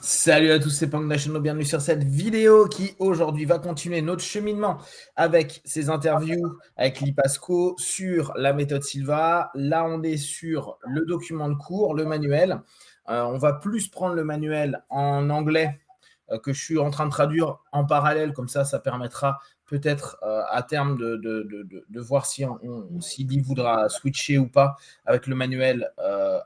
Salut à tous, c'est Punk National, bienvenue sur cette vidéo qui aujourd'hui va continuer notre cheminement avec ces interviews avec Lipasco sur la méthode Silva. Là, on est sur le document de cours, le manuel. On va plus prendre le manuel en anglais que je suis en train de traduire en parallèle, comme ça permettra peut-être à terme de voir si Liv voudra switcher ou pas avec le manuel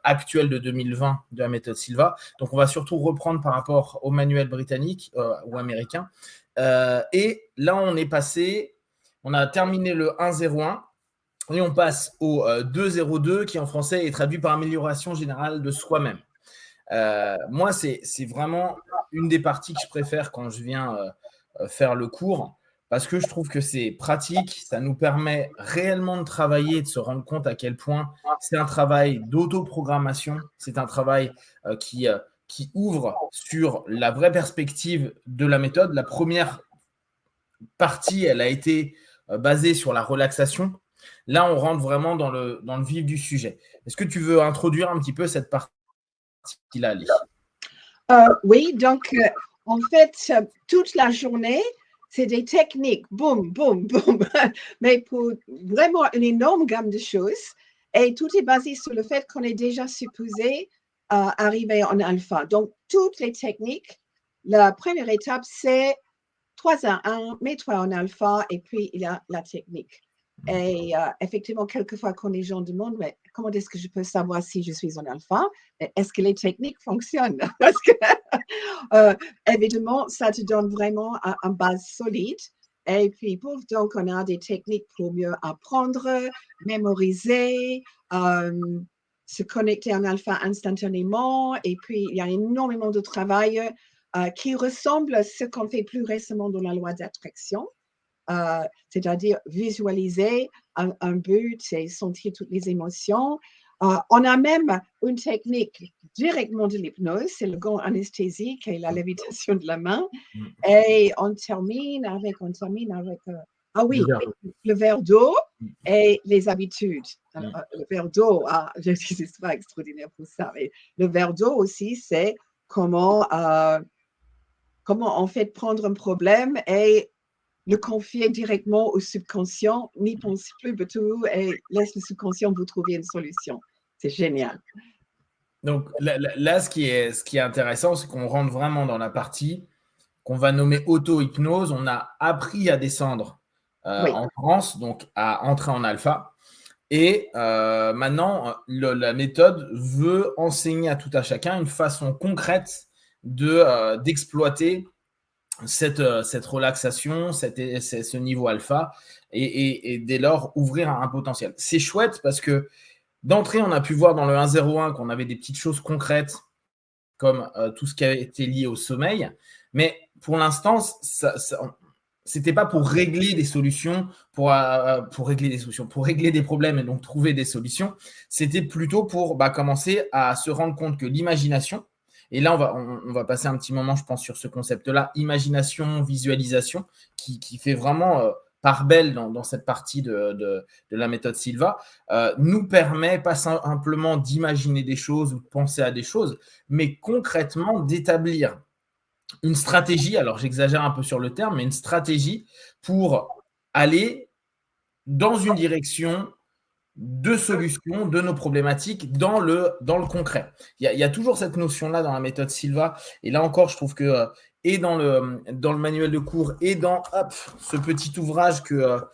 actuel de 2020 de la méthode Silva. Donc, on va surtout reprendre par rapport au manuel britannique ou américain. Et là, on a terminé le 1.01 et on passe au 2.02 qui en français est traduit par amélioration générale de soi-même. Moi, c'est vraiment une des parties que je préfère quand je viens faire le cours, parce que je trouve que c'est pratique, ça nous permet réellement de travailler et de se rendre compte à quel point c'est un travail d'autoprogrammation, c'est un travail qui ouvre sur la vraie perspective de la méthode. La première partie, elle a été basée sur la relaxation. Là, on rentre vraiment dans le vif du sujet. Est-ce que tu veux introduire un petit peu cette partie-là, Ali ? Oui, donc en fait, toute la journée, c'est des techniques, boum, boum, boum, mais pour vraiment une énorme gamme de choses. Et tout est basé sur le fait qu'on est déjà supposé arriver en alpha. Donc, toutes les techniques, la première étape, c'est 3 à 1, mets-toi en alpha, et puis il y a la technique. Et effectivement, quelquefois, quand les gens demandent, mais comment est-ce que je peux savoir si je suis en alpha? Est-ce que les techniques fonctionnent? Parce que, évidemment, ça te donne vraiment une base solide. Et puis, donc, on a des techniques pour mieux apprendre, mémoriser, se connecter en alpha instantanément. Et puis, il y a énormément de travail qui ressemble à ce qu'on fait plus récemment dans la loi d'attraction. C'est-à-dire visualiser un but et sentir toutes les émotions. On a même une technique directement de l'hypnose, c'est le gant anesthésique et la lévitation de la main. Et on termine avec le verre d'eau et les habitudes. Le verre d'eau, je ne sais pas extraordinaire pour ça, mais le verre d'eau aussi, c'est comment en fait prendre un problème et le confier directement au subconscient, n'y pense plus du tout et laisse le subconscient vous trouver une solution. C'est génial. Donc là, ce qui est intéressant, c'est qu'on rentre vraiment dans la partie qu'on va nommer auto-hypnose. On a appris à descendre en transe, donc à entrer en alpha. Et maintenant, la méthode veut enseigner à tout à chacun une façon concrète d'exploiter cette relaxation, ce niveau alpha, et dès lors ouvrir un potentiel. C'est chouette parce que d'entrée, on a pu voir dans le 1.01 qu'on avait des petites choses concrètes comme tout ce qui a été lié au sommeil, mais pour l'instant, c'était pas pour régler des solutions, pour régler des problèmes et donc trouver des solutions. C'était plutôt pour commencer à se rendre compte que l'imagination, et là on va passer un petit moment, je pense, sur ce concept-là, imagination, visualisation, qui fait vraiment part belle dans cette partie de la méthode Silva, nous permet pas simplement d'imaginer des choses ou de penser à des choses, mais concrètement d'établir une stratégie, alors j'exagère un peu sur le terme, mais une stratégie pour aller dans une direction de solution de nos problématiques dans le concret. Il y a toujours cette notion-là dans la méthode Silva, et là encore, je trouve que et dans le manuel de cours et dans ce petit ouvrage que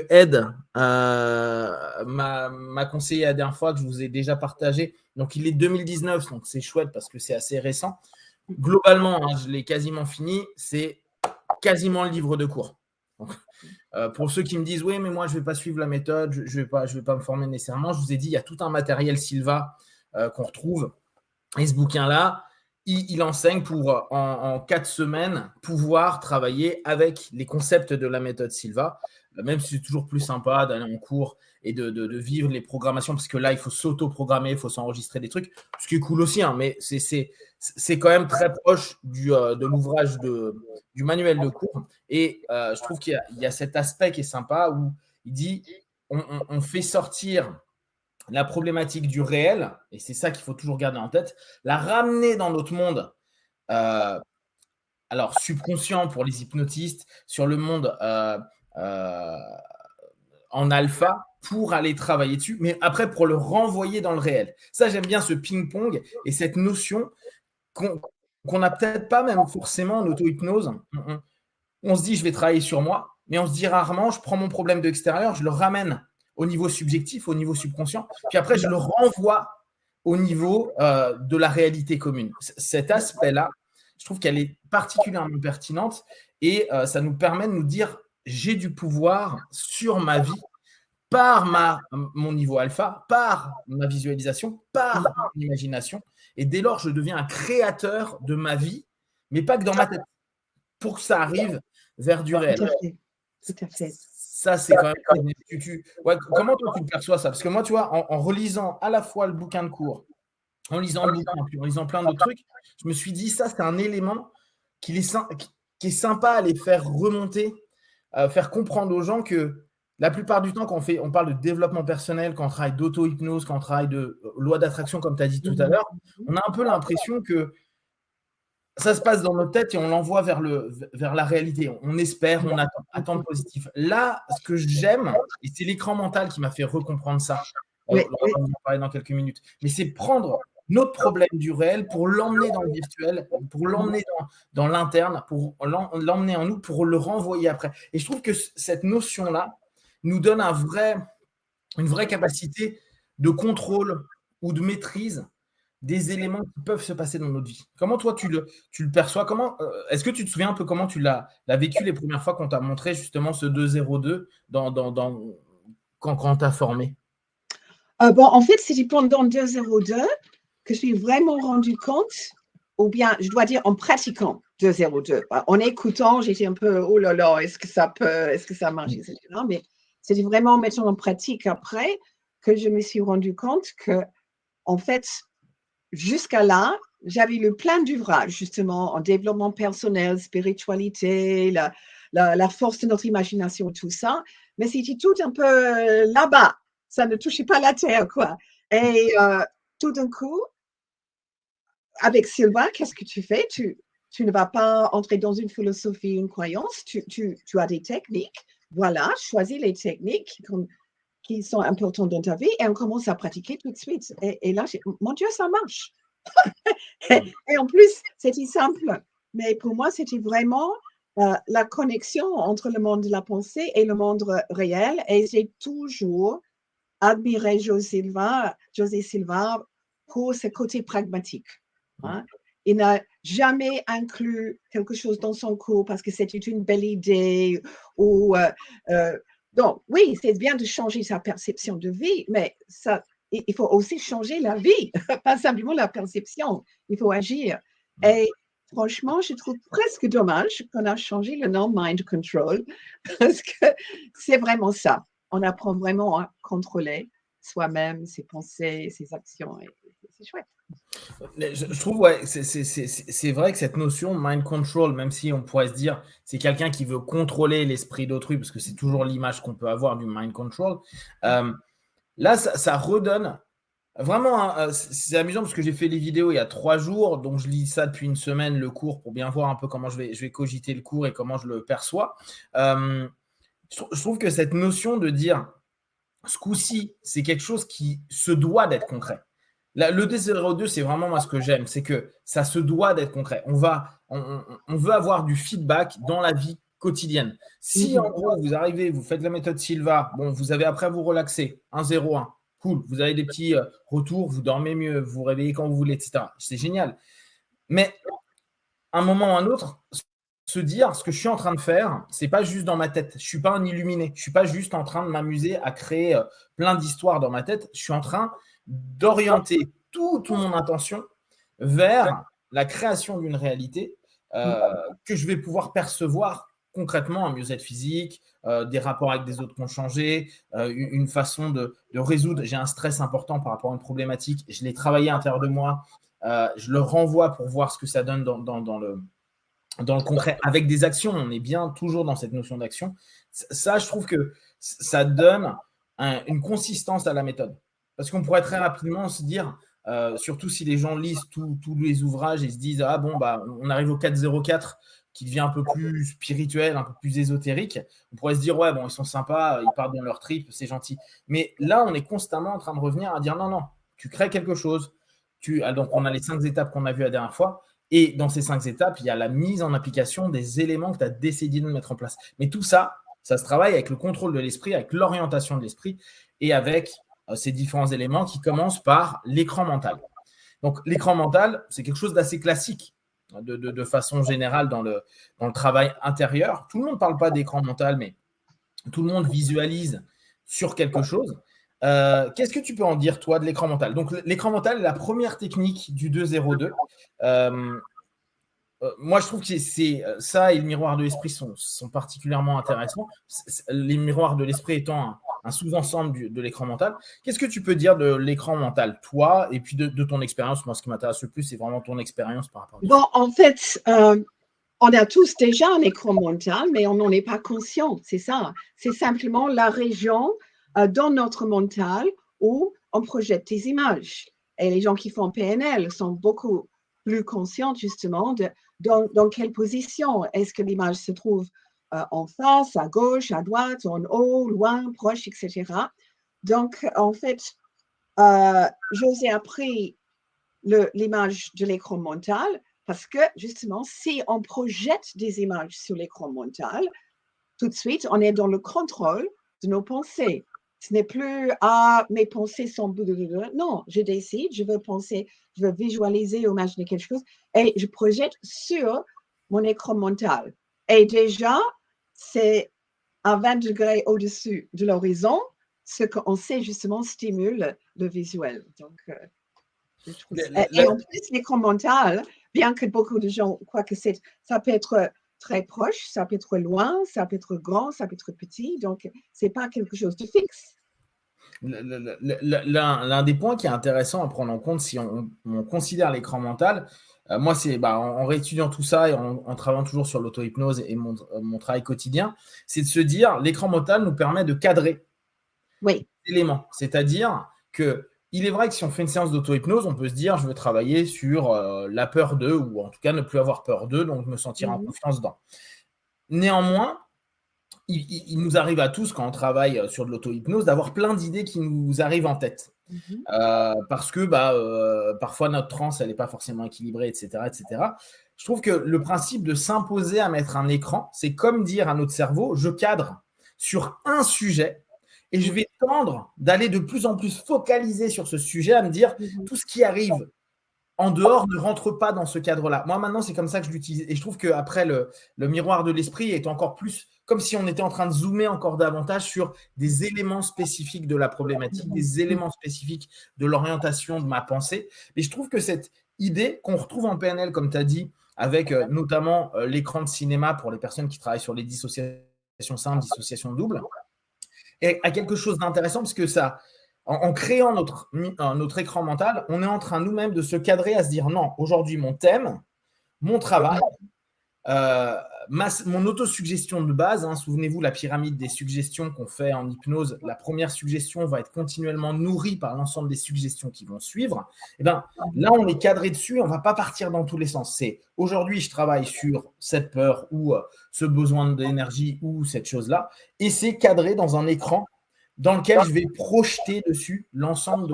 Ed m'a conseillé la dernière fois, que je vous ai déjà partagé. Donc, il est 2019, donc c'est chouette parce que c'est assez récent. Globalement, je l'ai quasiment fini. C'est quasiment le livre de cours. Donc, pour ceux qui me disent « Oui, mais moi, je ne vais pas suivre la méthode, je ne vais pas me former nécessairement », je vous ai dit, il y a tout un matériel Silva qu'on retrouve. Et ce bouquin-là, il enseigne pour, en 4 semaines, pouvoir travailler avec les concepts de la méthode Silva, même si c'est toujours plus sympa d'aller en cours et de vivre les programmations, parce que là, il faut s'auto-programmer, il faut s'enregistrer des trucs, ce qui est cool aussi, mais c'est quand même très proche de l'ouvrage du manuel de cours. Et je trouve qu'il y a cet aspect qui est sympa où il dit on fait sortir la problématique du réel, et c'est ça qu'il faut toujours garder en tête, la ramener dans notre monde, alors subconscient pour les hypnotistes, sur le monde en alpha pour aller travailler dessus, mais après pour le renvoyer dans le réel. Ça, j'aime bien ce ping-pong et cette notion qu'on n'a peut-être pas même forcément en auto-hypnose. On se dit, je vais travailler sur moi, mais on se dit rarement, je prends mon problème de l'extérieur, je le ramène au niveau subjectif, au niveau subconscient, puis après, je le renvoie au niveau de la réalité commune. Cet aspect-là, je trouve qu'elle est particulièrement pertinente et ça nous permet de nous dire, j'ai du pouvoir sur ma vie par mon niveau alpha, par ma visualisation, par mon imagination. Et dès lors, je deviens un créateur de ma vie, mais pas que dans ma tête, pour que ça arrive vers du réel. Tout à fait. Ça, c'est quand même… Ouais, comment toi, tu perçois ça? Parce que moi, tu vois, en relisant à la fois le bouquin de cours, en lisant le bouquin, puis en lisant plein d'autres trucs, je me suis dit, ça, c'est un élément qui est sympa à les faire remonter, faire comprendre aux gens que la plupart du temps, quand on parle de développement personnel, quand on travaille d'auto-hypnose, quand on travaille de loi d'attraction, comme tu as dit tout à l'heure, on a un peu l'impression que ça se passe dans notre tête et on l'envoie vers la réalité. On espère, on attend le positif. Là, ce que j'aime, et c'est l'écran mental qui m'a fait recomprendre ça, on va en parler dans quelques minutes, mais c'est prendre notre problème du réel pour l'emmener dans le virtuel, pour l'emmener dans l'interne, pour l'emmener en nous, pour le renvoyer après. Et je trouve que cette notion-là nous donne une vraie capacité de contrôle ou de maîtrise des éléments qui peuvent se passer dans notre vie. Comment toi, tu le perçois? Est-ce que tu te souviens un peu comment tu l'as vécu les premières fois qu'on t'a montré justement ce 202 quand tu as formé? En fait, c'était pendant 202 que je suis vraiment rendu compte, ou bien je dois dire en pratiquant 202. En écoutant, j'étais un peu, oh là là, est-ce que ça marche, etc. Mais c'était vraiment en mettant en pratique après que je me suis rendu compte que, en fait, jusqu'à là, j'avais lu plein d'ouvrages justement en développement personnel, spiritualité, la force de notre imagination, tout ça, mais c'était tout un peu là-bas. Ça ne touchait pas la terre, quoi. Et tout d'un coup, avec Sylvain, qu'est-ce que tu fais? Tu ne vas pas entrer dans une philosophie, une croyance, tu as des techniques. Voilà, choisis les techniques qui sont importantes dans ta vie et on commence à pratiquer tout de suite. Et là, mon Dieu, ça marche. Et en plus, c'était simple. Mais pour moi, c'était vraiment la connexion entre le monde de la pensée et le monde réel. Et j'ai toujours admiré José Silva pour ce côté pragmatique. Hein. Il n'a jamais inclus quelque chose dans son cours parce que c'était une belle idée. Donc, oui, c'est bien de changer sa perception de vie, mais il faut aussi changer la vie, pas simplement la perception. Il faut agir. Et franchement, je trouve presque dommage qu'on a changé le nom Mind Control parce que c'est vraiment ça. On apprend vraiment à contrôler soi-même, ses pensées, ses actions. Et c'est chouette. Je trouve, ouais, c'est vrai que cette notion mind control, même si on pourrait se dire c'est quelqu'un qui veut contrôler l'esprit d'autrui, parce que c'est toujours l'image qu'on peut avoir du mind control, là, ça redonne vraiment, c'est amusant parce que j'ai fait les vidéos il y a 3 jours, donc je lis ça depuis une semaine, le cours, pour bien voir un peu comment je vais cogiter le cours et comment je le perçois. Je trouve que cette notion de dire ce coup-ci, c'est quelque chose qui se doit d'être concret. Le D02, c'est vraiment moi ce que j'aime, c'est que ça se doit d'être concret. On veut avoir du feedback dans la vie quotidienne. Si en gros, vous arrivez, vous faites la méthode Silva, bon, vous avez après à vous relaxer, 1-0-1, cool, vous avez des petits retours, vous dormez mieux, vous vous réveillez quand vous voulez, etc. C'est génial. Mais un moment ou un autre, se dire ce que je suis en train de faire, c'est pas juste dans ma tête. Je suis pas un illuminé. Je suis pas juste en train de m'amuser à créer plein d'histoires dans ma tête. Je suis en train d'orienter toute mon attention vers la création d'une réalité que je vais pouvoir percevoir concrètement, un mieux-être physique, des rapports avec des autres qui ont changé, une façon de résoudre. J'ai un stress important par rapport à une problématique. Je l'ai travaillé à l'intérieur de moi. Je le renvoie pour voir ce que ça donne dans le concret, avec des actions. On est bien toujours dans cette notion d'action. Ça, je trouve que ça donne une consistance à la méthode. Parce qu'on pourrait très rapidement se dire, surtout si les gens lisent tous les ouvrages et se disent, ah bon, bah, on arrive au 404 qui devient un peu plus spirituel, un peu plus ésotérique, on pourrait se dire, ouais, bon, ils sont sympas, ils partent dans leur trip, c'est gentil. Mais là, on est constamment en train de revenir à dire, non, non, tu crées quelque chose. Donc, on a les 5 étapes qu'on a vues la dernière fois. Et dans ces 5 étapes, il y a la mise en application des éléments que tu as décidé de mettre en place. Mais tout ça, ça se travaille avec le contrôle de l'esprit, avec l'orientation de l'esprit et avec ces différents éléments qui commencent par l'écran mental. Donc, l'écran mental, c'est quelque chose d'assez classique de façon générale dans le travail intérieur. Tout le monde ne parle pas d'écran mental, mais tout le monde visualise sur quelque chose. Qu'est-ce que tu peux en dire, toi, de l'écran mental? Donc, l'écran mental est la première technique du 202. Moi, je trouve que c'est ça et le miroir de l'esprit sont particulièrement intéressants. Les miroirs de l'esprit étant un sous-ensemble de l'écran mental. Qu'est-ce que tu peux dire de l'écran mental, toi, et puis de ton expérience? Moi, ce qui m'intéresse le plus, c'est vraiment ton expérience par rapport à ça. Bon, en fait, on a tous déjà un écran mental, mais on n'en est pas conscient, c'est ça. C'est simplement la région dans notre mental où on projette des images. Et les gens qui font PNL sont beaucoup plus conscients justement de dans quelle position est-ce que l'image se trouve en face, à gauche, à droite, en haut, loin, proche, etc. Donc, en fait, je vous ai appris l'image de l'écran mental parce que justement, si on projette des images sur l'écran mental, tout de suite, on est dans le contrôle de nos pensées. Ce n'est plus « Ah, mes pensées sont… » Non, je décide, je veux penser, je veux visualiser, imaginer quelque chose et je projette sur mon écran mental. Et déjà, c'est à 20 degrés au-dessus de l'horizon, ce qu'on sait justement stimule le visuel. Donc, je trouve et en plus, l'écran mental, bien que beaucoup de gens croient que ça peut être très proche, ça peut être loin, ça peut être grand, ça peut être petit, donc ce n'est pas quelque chose de fixe. L'un des points qui est intéressant à prendre en compte si on considère l'écran mental, moi, c'est en réétudiant tout ça et en travaillant toujours sur l'auto-hypnose et mon travail quotidien, c'est de se dire l'écran mental nous permet de cadrer oui. les éléments. C'est-à-dire qu'il est vrai que si on fait une séance d'auto-hypnose, on peut se dire je veux travailler sur la peur d'eux ou en tout cas ne plus avoir peur d'eux, donc me sentir en confiance dedans. Néanmoins, il nous arrive à tous, quand on travaille sur de l'auto-hypnose, d'avoir plein d'idées qui nous arrivent en tête. Parce que parfois notre transe, elle n'est pas forcément équilibrée, etc., etc. Je trouve que le principe de s'imposer à mettre un écran, c'est comme dire à notre cerveau, je cadre sur un sujet et je vais tendre d'aller de plus en plus focaliser sur ce sujet, à me dire tout ce qui arrive en dehors ne rentre pas dans ce cadre-là. Moi, maintenant, c'est comme ça que je l'utilise. Et je trouve qu'après, le miroir de l'esprit est encore plus comme si on était en train de zoomer encore davantage sur des éléments spécifiques de la problématique, des éléments spécifiques de l'orientation de ma pensée. Et je trouve que cette idée qu'on retrouve en PNL, comme tu as dit, avec notamment l'écran de cinéma pour les personnes qui travaillent sur les dissociations simples, dissociations doubles, a quelque chose d'intéressant parce que ça… En créant notre écran mental, on est en train nous-mêmes de se cadrer à se dire non, aujourd'hui, mon thème, mon travail, mon autosuggestion de base, souvenez-vous, la pyramide des suggestions qu'on fait en hypnose, la première suggestion va être continuellement nourrie par l'ensemble des suggestions qui vont suivre. Et bien, là, on est cadré dessus, on ne va pas partir dans tous les sens. C'est aujourd'hui, je travaille sur cette peur ou ce besoin d'énergie ou cette chose-là, et c'est cadré dans un écran dans lequel je vais projeter dessus l'ensemble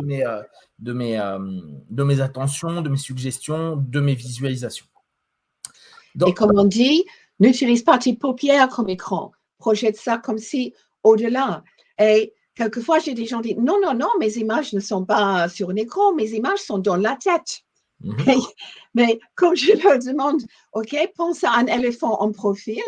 de mes attentions, de mes suggestions, de mes visualisations. Donc, et comme on dit, n'utilise pas tes paupières comme écran. Projette ça comme si au-delà. Et quelquefois, j'ai des gens qui disent non, non, non, mes images ne sont pas sur un écran, mes images sont dans la tête. Mais comme je leur demande, OK, pense à un éléphant en profil.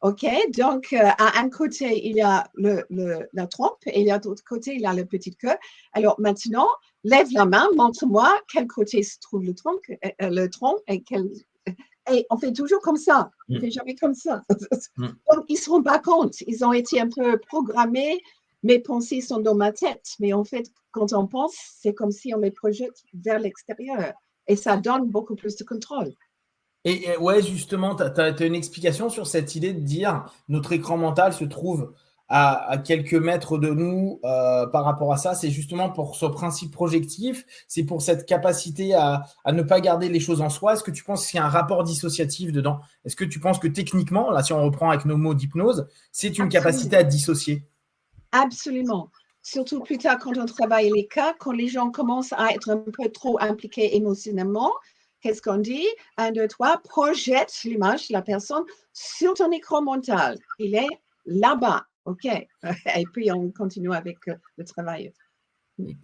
OK, donc à un côté, il y a la trompe et de l'autre côté, il y a le petit queue. Alors maintenant, lève la main, montre-moi quel côté se trouve le tronc et on fait toujours comme ça. On ne fait jamais comme ça. Donc, ils ne se rendent pas compte. Ils ont été un peu programmés. Mes pensées sont dans ma tête. Mais en fait, quand on pense, c'est comme si on les projette vers l'extérieur. Et ça donne beaucoup plus de contrôle. Et ouais, justement, tu as une explication sur cette idée de dire notre écran mental se trouve à quelques mètres de nous par rapport à ça. C'est justement pour ce principe projectif, c'est pour cette capacité à ne pas garder les choses en soi. Est-ce que tu penses qu'il y a un rapport dissociatif dedans? Est-ce que tu penses que techniquement, là, si on reprend avec nos mots d'hypnose, c'est une capacité à dissocier? Absolument. Surtout plus tard quand on travaille les cas, quand les gens commencent à être un peu trop impliqués émotionnellement, qu'est-ce qu'on dit? 1, 2, 3, projette l'image de la personne sur ton écran mental. Il est là-bas. OK. Et puis, on continue avec le travail.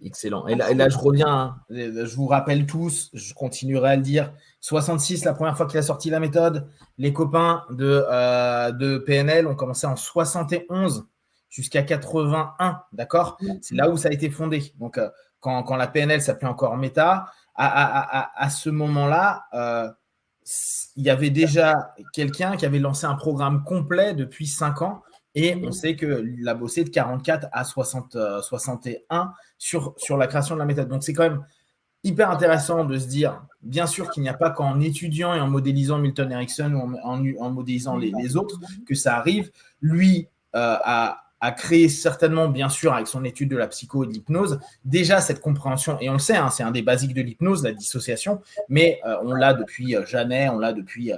Excellent. Et là, je reviens, hein. Je vous rappelle tous, je continuerai à le dire, 66, la première fois qu'il a sorti la méthode, les copains de PNL ont commencé en 71 jusqu'à 81, d'accord? C'est là où ça a été fondé. Donc, quand la PNL s'appelait encore Meta, à ce moment-là, il y avait déjà quelqu'un qui avait lancé un programme complet depuis 5 ans. Et on sait qu'il a bossé de 44 à 61 sur la création de la méthode. Donc, c'est quand même hyper intéressant de se dire, bien sûr qu'il n'y a pas qu'en étudiant et en modélisant Milton Erickson ou en modélisant les autres que ça arrive. Lui a créé certainement, bien sûr, avec son étude de la psycho et de l'hypnose, déjà cette compréhension, et on le sait, hein, c'est un des basiques de l'hypnose, la dissociation, mais on l'a depuis Janet, on l'a depuis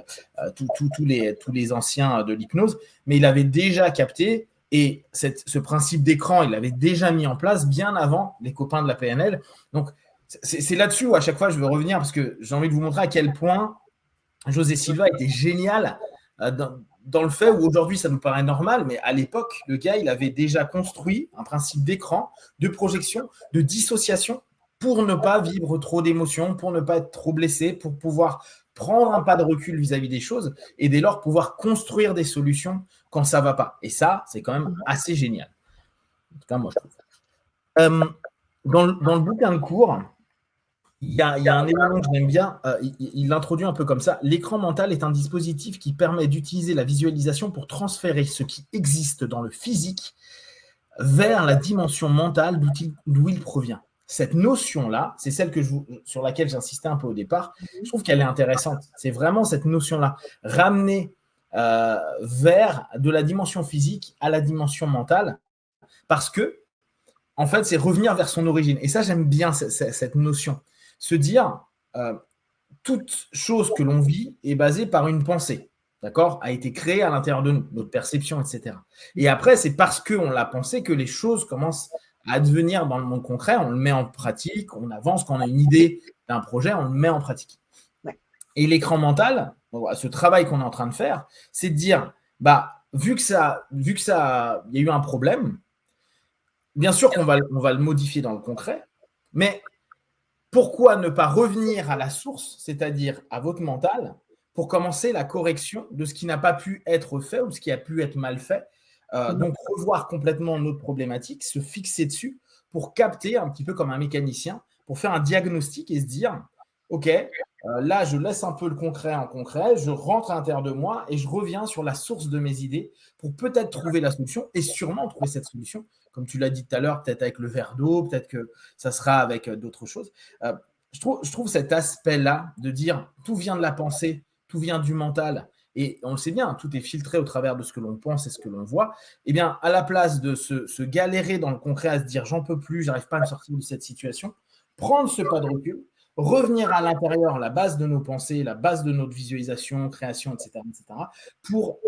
tous les anciens de l'hypnose, mais il avait déjà capté, et ce principe d'écran, il l'avait déjà mis en place bien avant les copains de la PNL. Donc, c'est là-dessus où à chaque fois je veux revenir parce que j'ai envie de vous montrer à quel point José Silva était génial dans le fait où aujourd'hui ça nous paraît normal, mais à l'époque, le gars, il avait déjà construit un principe d'écran, de projection, de dissociation pour ne pas vivre trop d'émotions, pour ne pas être trop blessé, pour pouvoir prendre un pas de recul vis-à-vis des choses et dès lors pouvoir construire des solutions quand ça ne va pas. Et ça, c'est quand même assez génial. En tout cas, moi, je trouve. Dans le bouquin de cours, il y a un élément que j'aime bien, il l'introduit un peu comme ça. L'écran mental est un dispositif qui permet d'utiliser la visualisation pour transférer ce qui existe dans le physique vers la dimension mentale d'où il provient. Cette notion-là, c'est celle sur laquelle j'insistais un peu au départ. Je trouve qu'elle est intéressante. C'est vraiment cette notion-là. Ramener vers de la dimension physique à la dimension mentale parce que, en fait, c'est revenir vers son origine. Et ça, j'aime bien cette notion. Se dire, toute chose que l'on vit est basée par une pensée, d'accord, a été créée à l'intérieur de nous, notre perception, etc. Et après, c'est parce qu'on l'a pensé que les choses commencent à devenir dans le monde concret, on le met en pratique, on avance, quand on a une idée d'un projet, on le met en pratique. Et l'écran mental, ce travail qu'on est en train de faire, c'est de dire, vu que il y a eu un problème, bien sûr qu'on va le modifier dans le concret, mais pourquoi ne pas revenir à la source, c'est-à-dire à votre mental, pour commencer la correction de ce qui n'a pas pu être fait ou ce qui a pu être mal fait. Donc, revoir complètement notre problématique, se fixer dessus pour capter un petit peu comme un mécanicien, pour faire un diagnostic et se dire, OK, là, je laisse un peu le concret en concret, je rentre à l'intérieur de moi et je reviens sur la source de mes idées pour peut-être trouver la solution et sûrement trouver cette solution, comme tu l'as dit tout à l'heure, peut-être avec le verre d'eau, peut-être que ça sera avec d'autres choses. Je trouve cet aspect-là de dire tout vient de la pensée, tout vient du mental, et on le sait bien, tout est filtré au travers de ce que l'on pense et ce que l'on voit. Eh bien, à la place de se galérer dans le concret à se dire j'en peux plus, j'arrive pas à me sortir de cette situation, prendre ce pas de recul, revenir à l'intérieur, la base de nos pensées, la base de notre visualisation, création, etc., pour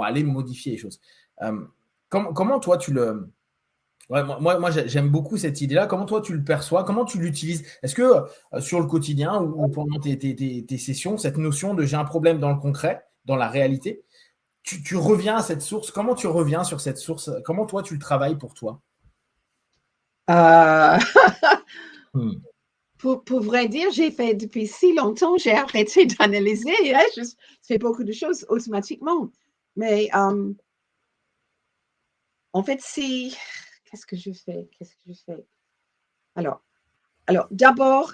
aller modifier les choses. Comment toi, tu le... Ouais, moi j'aime beaucoup cette idée-là. Comment toi, tu le perçois? Comment tu l'utilises? Est-ce que sur le quotidien ou pendant tes sessions, cette notion de j'ai un problème dans le concret, dans la réalité, tu reviens à cette source? Comment tu reviens sur cette source? Comment toi, tu le travailles pour toi? Pour vrai dire, j'ai fait depuis si longtemps, j'ai arrêté d'analyser. Hein, je fais beaucoup de choses automatiquement. Mais en fait, qu'est-ce que je fais? Alors d'abord,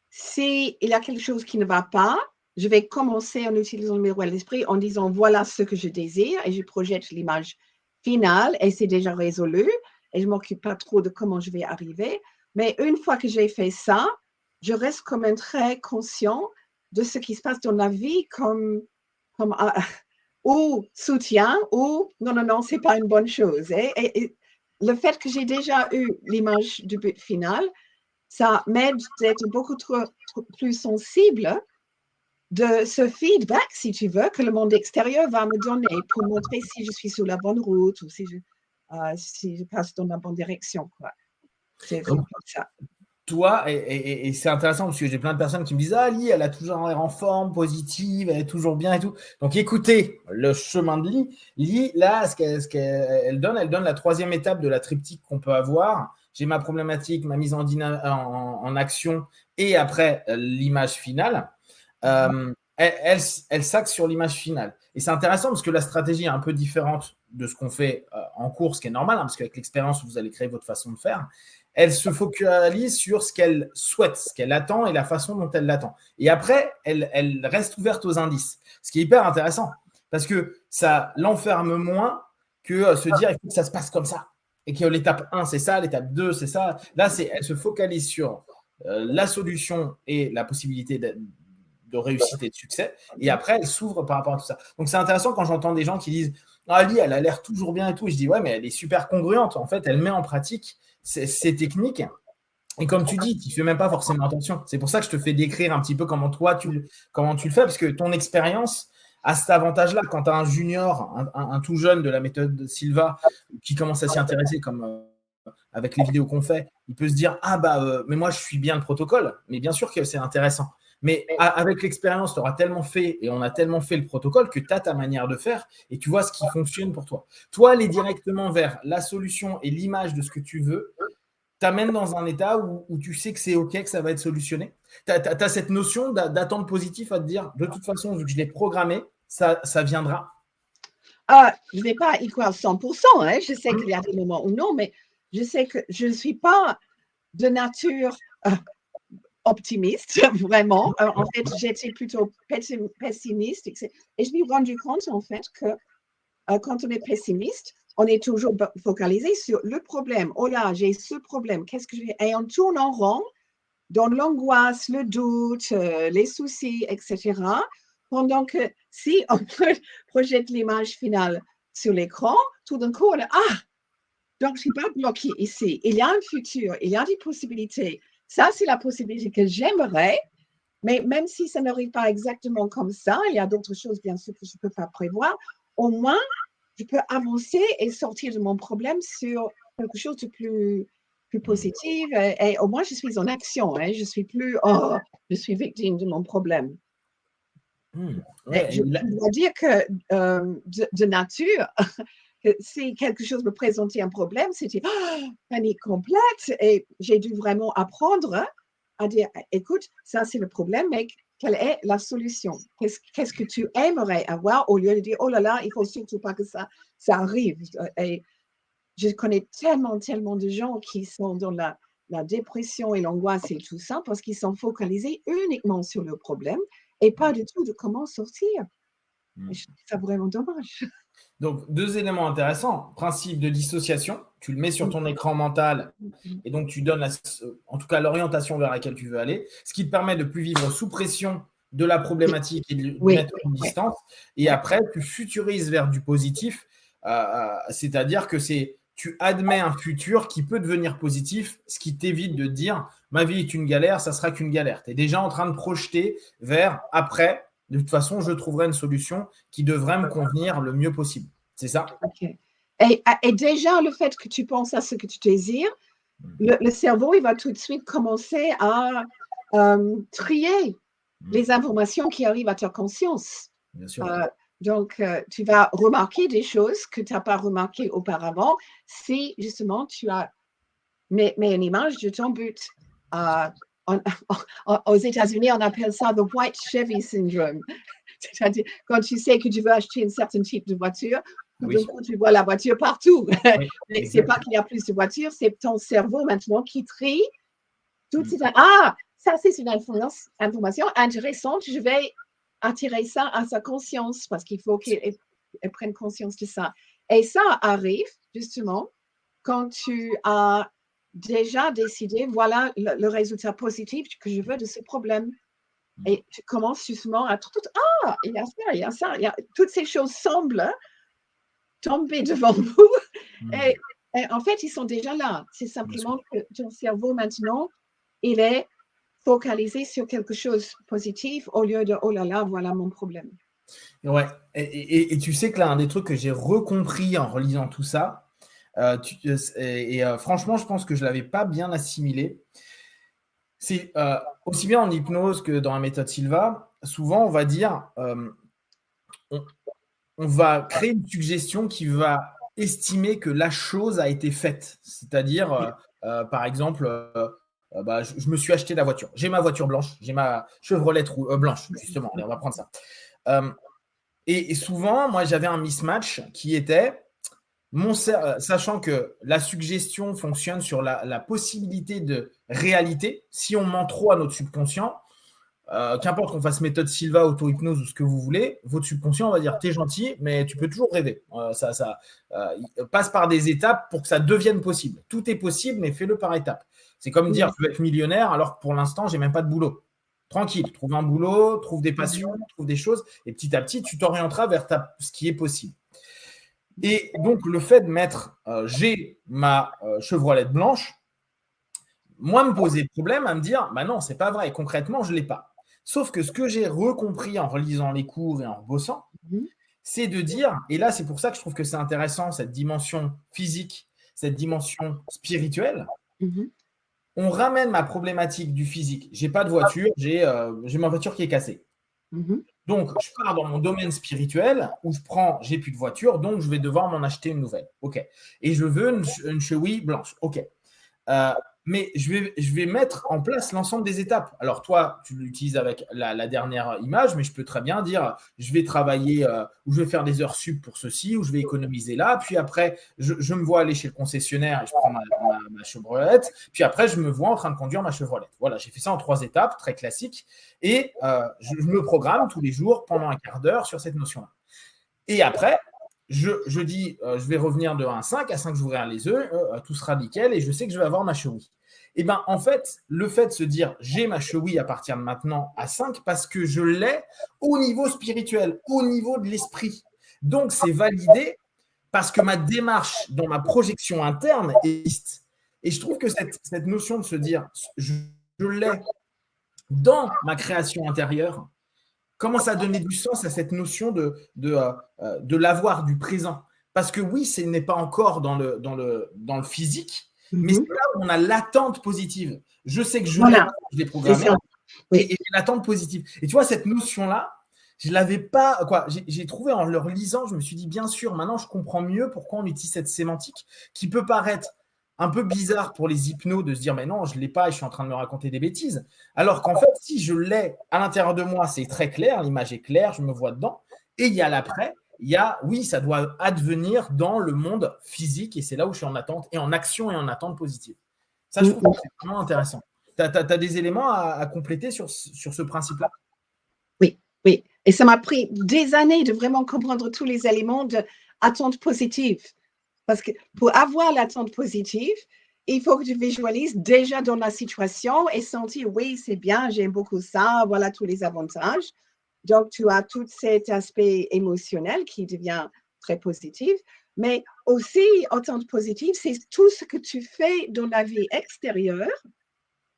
s'il y a quelque chose qui ne va pas, je vais commencer en utilisant le miroir de l'esprit en disant voilà ce que je désire et je projette l'image finale et c'est déjà résolu et je ne m'occupe pas trop de comment je vais arriver. Mais une fois que j'ai fait ça, je reste quand même très conscient de ce qui se passe dans la vie comme ou soutien, ou non, c'est pas une bonne chose. Et le fait que j'ai déjà eu l'image du but final, ça m'aide d'être beaucoup plus sensible de ce feedback, si tu veux, que le monde extérieur va me donner pour montrer si je suis sur la bonne route ou si je passe dans la bonne direction, quoi. C'est comme ça. Toi, et c'est intéressant parce que j'ai plein de personnes qui me disent: ah, Lee, elle a toujours l'air en forme, positive, elle est toujours bien et tout. Donc écoutez, le chemin de Lee. Lee, là, elle donne la troisième étape de la triptyque qu'on peut avoir. J'ai ma problématique, ma mise en action et après l'image finale. Elle s'axe sur l'image finale. Et c'est intéressant parce que la stratégie est un peu différente de ce qu'on fait en cours, ce qui est normal, hein, parce qu'avec l'expérience, vous allez créer votre façon de faire. Elle se focalise sur ce qu'elle souhaite, ce qu'elle attend et la façon dont elle l'attend. Et après, elle reste ouverte aux indices, ce qui est hyper intéressant parce que ça l'enferme moins que se dire il faut que ça se passe comme ça. Et que l'étape 1, c'est ça, l'étape 2, c'est ça. Là, elle se focalise sur la solution et la possibilité de réussite et de succès. Et après, elle s'ouvre par rapport à tout ça. Donc, c'est intéressant quand j'entends des gens qui disent « Ah, Ali, elle a l'air toujours bien et tout. » Je dis « Ouais, mais elle est super congruente. En fait, elle met en pratique ces techniques. Et comme tu dis, tu ne fais même pas forcément attention. C'est pour ça que je te fais décrire un petit peu comment tu le fais, parce que ton expérience a cet avantage-là. Quand tu as un junior, un tout jeune de la méthode Silva qui commence à s'y intéresser comme avec les vidéos qu'on fait, il peut se dire « Ah, mais moi, je suis bien le protocole. » Mais bien sûr que c'est intéressant. Mais avec l'expérience, tu auras tellement fait et on a tellement fait le protocole que tu as ta manière de faire et tu vois ce qui fonctionne pour toi. Toi, aller directement vers la solution et l'image de ce que tu veux t'amène dans un état où tu sais que c'est OK, que ça va être solutionné. Tu as cette notion d'attente positive à te dire, de toute façon, vu que je l'ai programmé, ça viendra. Je ne vais pas y croire 100%. Hein. Je sais qu'il y a des moments où non, mais je sais que je ne suis pas de nature optimiste, vraiment. En fait, j'étais plutôt pessimiste. Et je me suis rendu compte, en fait, que quand on est pessimiste, on est toujours focalisé sur le problème. Oh là, j'ai ce problème. Qu'est-ce que je vais… Et on tourne en rond dans l'angoisse, le doute, les soucis, etc. Pendant que si on projette l'image finale sur l'écran, tout d'un coup, on est « Ah, donc je ne suis pas bloqué ici. Il y a un futur, il y a des possibilités. Ça, c'est la possibilité que j'aimerais, mais même si ça n'arrive pas exactement comme ça, il y a d'autres choses, bien sûr, que je ne peux pas prévoir. Au moins, je peux avancer et sortir de mon problème sur quelque chose de plus positif. Et au moins, je suis en action. Hein. Je ne suis plus, oh, je suis victime de mon problème. Ouais, je dois dire que de nature, si quelque chose me présentait un problème, c'était panique complète. Et j'ai dû vraiment apprendre à dire, écoute, ça c'est le problème, mais quelle est la solution? Qu'est-ce que tu aimerais avoir au lieu de dire, oh là là, il faut surtout pas que ça arrive. Et je connais tellement de gens qui sont dans la dépression et l'angoisse et tout ça parce qu'ils sont focalisés uniquement sur le problème et pas du tout de comment sortir. Et je trouve ça vraiment dommage. Donc, 2 éléments intéressants. Principe de dissociation, tu le mets sur ton écran mental et donc tu donnes en tout cas l'orientation vers laquelle tu veux aller, ce qui te permet de ne plus vivre sous pression de la problématique et de mettre une distance. Et après, tu futurises vers du positif, c'est-à-dire que tu admets un futur qui peut devenir positif, ce qui t'évite de dire ma vie est une galère, ça sera qu'une galère. Tu es déjà en train de projeter vers après. De toute façon, je trouverai une solution qui devrait me convenir le mieux possible. C'est ça? Okay. Et déjà, le fait que tu penses à ce que tu désires, le cerveau, il va tout de suite commencer à trier les informations qui arrivent à ta conscience. Bien sûr. Donc, tu vas remarquer des choses que tu n'as pas remarquées auparavant si, justement, tu as mis une image de ton but. Aux États-Unis, on appelle ça the white Chevy syndrome. C'est-à-dire, quand tu sais que tu veux acheter un certain type de voiture, tout d'un coup, tu vois la voiture partout. Oui, ce n'est pas qu'il y a plus de voitures, c'est ton cerveau maintenant qui trie tout ces… Ah, ça, c'est une information intéressante. Je vais attirer ça à sa conscience parce qu'il faut qu'elle prenne conscience de ça. Et ça arrive, justement, quand tu as déjà décidé, voilà le résultat positif que je veux de ce problème. Et tu commences justement à ah, il y a ça, il y a ça, toutes ces choses semblent tomber devant vous. Et, et en fait, ils sont déjà là. C'est simplement que ton cerveau maintenant, il est focalisé sur quelque chose de positif au lieu de oh là là, voilà mon problème. Ouais, et tu sais que là, un des trucs que j'ai recompris en relisant tout ça, franchement, je pense que je ne l'avais pas bien assimilé. C'est aussi bien en hypnose que dans la méthode Silva, souvent on va dire, on va créer une suggestion qui va estimer que la chose a été faite. C'est-à-dire, par exemple, je me suis acheté la voiture. J'ai ma voiture blanche, j'ai ma Chevrolet blanche, justement. Allez, on va prendre ça. Et souvent, moi, j'avais un mismatch qui était, sachant que la suggestion fonctionne sur la possibilité de réalité, si on ment trop à notre subconscient, qu'importe qu'on fasse méthode Silva, auto-hypnose ou ce que vous voulez, votre subconscient va dire t'es gentil, mais tu peux toujours rêver. Il passe par des étapes pour que ça devienne possible. Tout est possible, mais fais-le par étapes. C'est comme dire je veux être millionnaire alors que pour l'instant, j'ai même pas de boulot. Tranquille, trouve un boulot, trouve des passions, trouve des choses, et petit à petit, tu t'orienteras vers ce qui est possible. Et donc, le fait de mettre j'ai ma Chevrolet blanche, moi, me poser problème à me dire bah non, c'est pas vrai. Concrètement, je ne l'ai pas. Sauf que ce que j'ai recompris en relisant les cours et en bossant, c'est de dire, et là, c'est pour ça que je trouve que c'est intéressant, cette dimension physique, cette dimension spirituelle. On ramène ma problématique du physique. J'ai pas de voiture, j'ai ma voiture qui est cassée. Donc, je pars dans mon domaine spirituel où j'ai plus de voiture, donc je vais devoir m'en acheter une nouvelle. OK. Et je veux une Chewy blanche. OK. Mais je vais mettre en place l'ensemble des étapes. Alors, toi, tu l'utilises avec la dernière image, mais je peux très bien dire je vais travailler ou je vais faire des heures sup pour ceci, ou je vais économiser là. Puis après, je me vois aller chez le concessionnaire et je prends ma Chevrolet. Puis après, je me vois en train de conduire ma Chevrolet. Voilà, j'ai fait ça en 3 étapes, très classiques. Et je me programme tous les jours pendant un quart d'heure sur cette notion-là. Et après, je dis, je vais revenir de 1 à 5. À 5, j'ouvrirai les œufs, tout sera nickel et je sais que je vais avoir ma cheville. Et bien, en fait, le fait de se dire, j'ai ma cheville à partir de maintenant à 5 parce que je l'ai au niveau spirituel, au niveau de l'esprit. Donc, c'est validé parce que ma démarche dans ma projection interne existe. Et je trouve que cette notion de se dire, je l'ai dans ma création intérieure, commence à donner du sens à cette notion de l'avoir du présent. Parce que oui, ce n'est pas encore dans le physique, mais c'est là où on a l'attente positive. Je sais que je l'ai programmé et j'ai l'attente positive. Et tu vois, cette notion-là, je ne l'avais pas. J'ai trouvé en le relisant, je me suis dit, bien sûr, maintenant je comprends mieux pourquoi on utilise cette sémantique qui peut paraître un peu bizarre pour les hypnos de se dire mais non, je ne l'ai pas et je suis en train de me raconter des bêtises. Alors qu'en fait, si je l'ai à l'intérieur de moi, c'est très clair, l'image est claire, je me vois dedans. Et il y a l'après, oui, ça doit advenir dans le monde physique et c'est là où je suis en attente et en action et en attente positive. Ça, je trouve que c'est vraiment intéressant. Tu as des éléments à compléter sur ce principe-là? Oui, oui. Et ça m'a pris des années de vraiment comprendre tous les éléments d'attente positive. Parce que pour avoir l'attente positive, il faut que tu visualises déjà dans la situation et sentir, oui, c'est bien, j'aime beaucoup ça, voilà tous les avantages. Donc, tu as tout cet aspect émotionnel qui devient très positif. Mais aussi, attente positive, c'est tout ce que tu fais dans la vie extérieure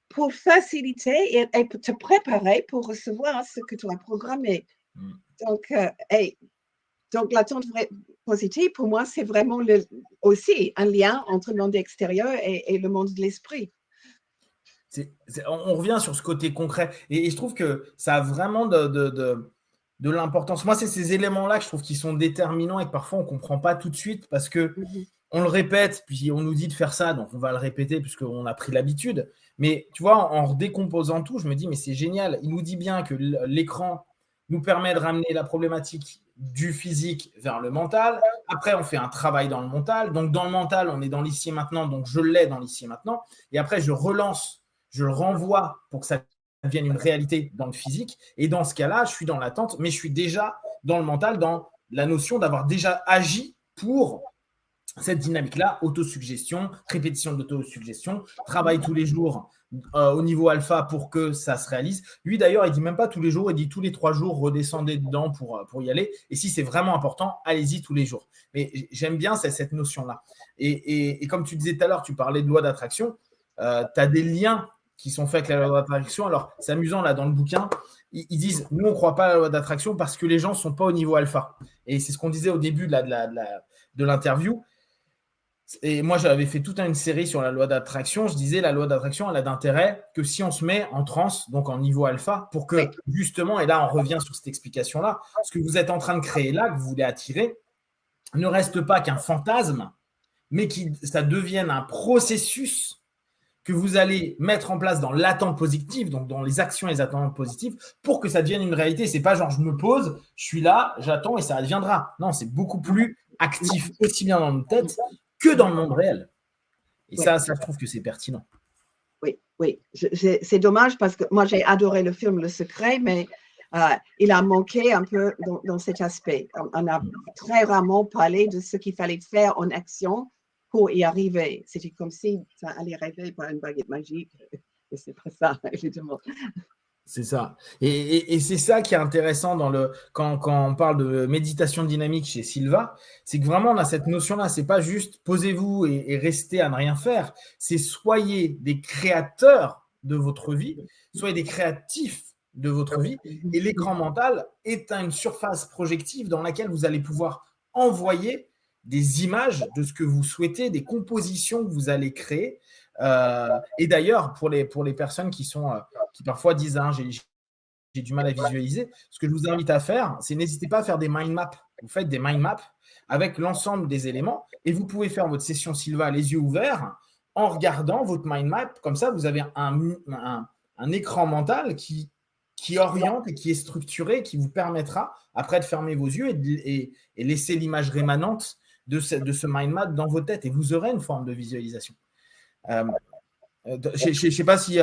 pour faciliter et te préparer pour recevoir ce que tu as programmé. Donc, donc l'attente positive, pour moi, c'est vraiment aussi un lien entre le monde extérieur et le monde de l'esprit. On revient sur ce côté concret. Et je trouve que ça a vraiment de l'importance. Moi, c'est ces éléments-là que je trouve qui sont déterminants et que parfois on ne comprend pas tout de suite parce que on le répète, puis on nous dit de faire ça, donc on va le répéter puisqu'on a pris l'habitude. Mais tu vois, en décomposant tout, je me dis, mais c'est génial. Il nous dit bien que l'écran nous permet de ramener la problématique du physique vers le mental. Après, on fait un travail dans le mental. Donc, dans le mental, on est dans l'ici et maintenant. Donc, je l'ai dans l'ici et maintenant. Et après, je relance, je le renvoie pour que ça devienne une réalité dans le physique. Et dans ce cas-là, je suis dans l'attente, mais je suis déjà dans le mental, dans la notion d'avoir déjà agi pour cette dynamique-là, autosuggestion, répétition d'autosuggestion, travail tous les jours au niveau alpha pour que ça se réalise. Lui, d'ailleurs, il dit même pas tous les jours, il dit tous les 3 jours, redescendez dedans pour y aller. Et si c'est vraiment important, allez-y tous les jours. Mais j'aime bien cette notion-là. Et comme tu disais tout à l'heure, tu parlais de loi d'attraction, tu as des liens qui sont faits avec la loi d'attraction. Alors, c'est amusant, là, dans le bouquin, ils disent, nous, on ne croit pas à la loi d'attraction parce que les gens ne sont pas au niveau alpha. Et c'est ce qu'on disait au début de l'interview. Et moi, j'avais fait toute une série sur la loi d'attraction. Je disais, la loi d'attraction, elle a d'intérêt que si on se met en transe, donc en niveau alpha, pour que justement, et là, on revient sur cette explication-là, ce que vous êtes en train de créer là, que vous voulez attirer, ne reste pas qu'un fantasme, mais que ça devienne un processus que vous allez mettre en place dans l'attente positive, donc dans les actions et les attentes positives, pour que ça devienne une réalité. C'est pas genre, je me pose, je suis là, j'attends et ça deviendra. Non, c'est beaucoup plus actif, aussi bien dans notre tête que dans le monde réel. Et ça, je trouve que c'est pertinent. Oui. C'est dommage parce que moi, j'ai adoré le film Le Secret, mais il a manqué un peu dans cet aspect. On a très rarement parlé de ce qu'il fallait faire en action pour y arriver. C'était comme si ça allait rêver par une baguette magique. Et c'est pas ça, évidemment. C'est ça. Et c'est ça qui est intéressant quand on parle de méditation dynamique chez Silva, c'est que vraiment on a cette notion-là. C'est pas juste posez-vous et restez à ne rien faire. C'est soyez des créateurs de votre vie, soyez des créatifs de votre vie. Et l'écran mental est une surface projective dans laquelle vous allez pouvoir envoyer des images de ce que vous souhaitez, des compositions que vous allez créer. Et d'ailleurs, pour les personnes qui parfois disent j'ai du mal à visualiser, ce que je vous invite à faire, c'est n'hésitez pas à faire des mind maps. Vous faites des mind maps avec l'ensemble des éléments et vous pouvez faire votre session Silva les yeux ouverts en regardant votre mind map. Comme ça, vous avez un écran mental qui oriente et qui est structuré, qui vous permettra après de fermer vos yeux et laisser l'image rémanente de ce mind map dans vos têtes et vous aurez une forme de visualisation. Je ne sais pas si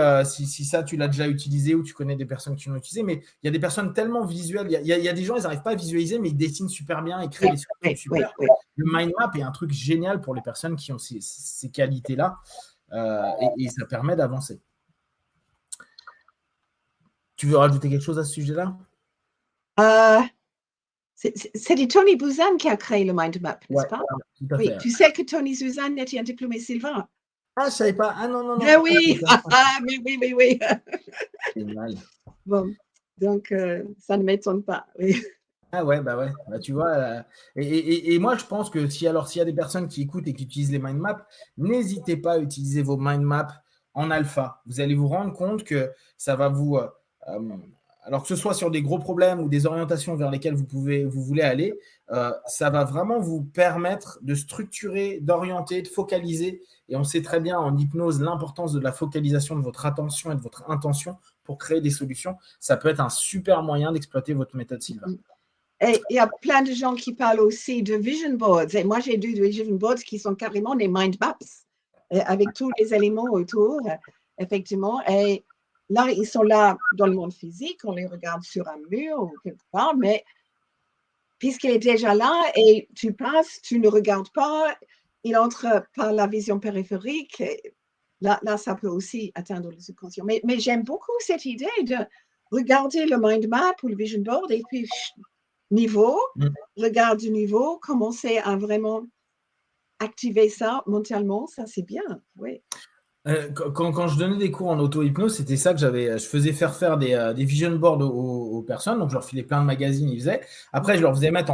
ça, tu l'as déjà utilisé ou tu connais des personnes qui l'ont utilisé, mais il y a des personnes tellement visuelles. Il y a des gens, ils n'arrivent pas à visualiser, mais ils dessinent super bien, ils créent des sculptures super. Le mind map est un truc génial pour les personnes qui ont ces qualités-là et ça permet d'avancer. Tu veux rajouter quelque chose à ce sujet-là? C'est Tony Buzan qui a créé le mind map, n'est-ce pas? Tout à fait. Tu sais que Tony Buzan était un diplômé Silva. Ah, je ne savais pas. Ah non. Mais oui, mais oui. Génial. Bon, donc ça ne m'étonne pas. Oui. Ah ouais, bah tu vois. Et moi, je pense que s'il y a des personnes qui écoutent et qui utilisent les mind maps, n'hésitez pas à utiliser vos mind maps en alpha. Vous allez vous rendre compte que ça va vous… alors que ce soit sur des gros problèmes ou des orientations vers lesquelles vous voulez aller, ça va vraiment vous permettre de structurer, d'orienter, de focaliser. Et on sait très bien en hypnose l'importance de la focalisation de votre attention et de votre intention pour créer des solutions. Ça peut être un super moyen d'exploiter votre méthode Silva. Et il y a plein de gens qui parlent aussi de vision boards. Et moi, j'ai des vision boards qui sont carrément des mind maps avec tous les éléments autour, effectivement. Et là, ils sont là dans le monde physique, on les regarde sur un mur ou quelque part, mais puisqu'il est déjà là et tu passes, tu ne regardes pas, il entre par la vision périphérique. Là, ça peut aussi atteindre le subconscient. Mais j'aime beaucoup cette idée de regarder le mind map ou le vision board et puis regard du niveau, commencer à vraiment activer ça mentalement, ça c'est bien, oui. Quand je donnais des cours en auto-hypnose, c'était ça que je faisais faire des vision boards aux personnes. Donc, je leur filais plein de magazines, ils faisaient. Après, je leur faisais mettre en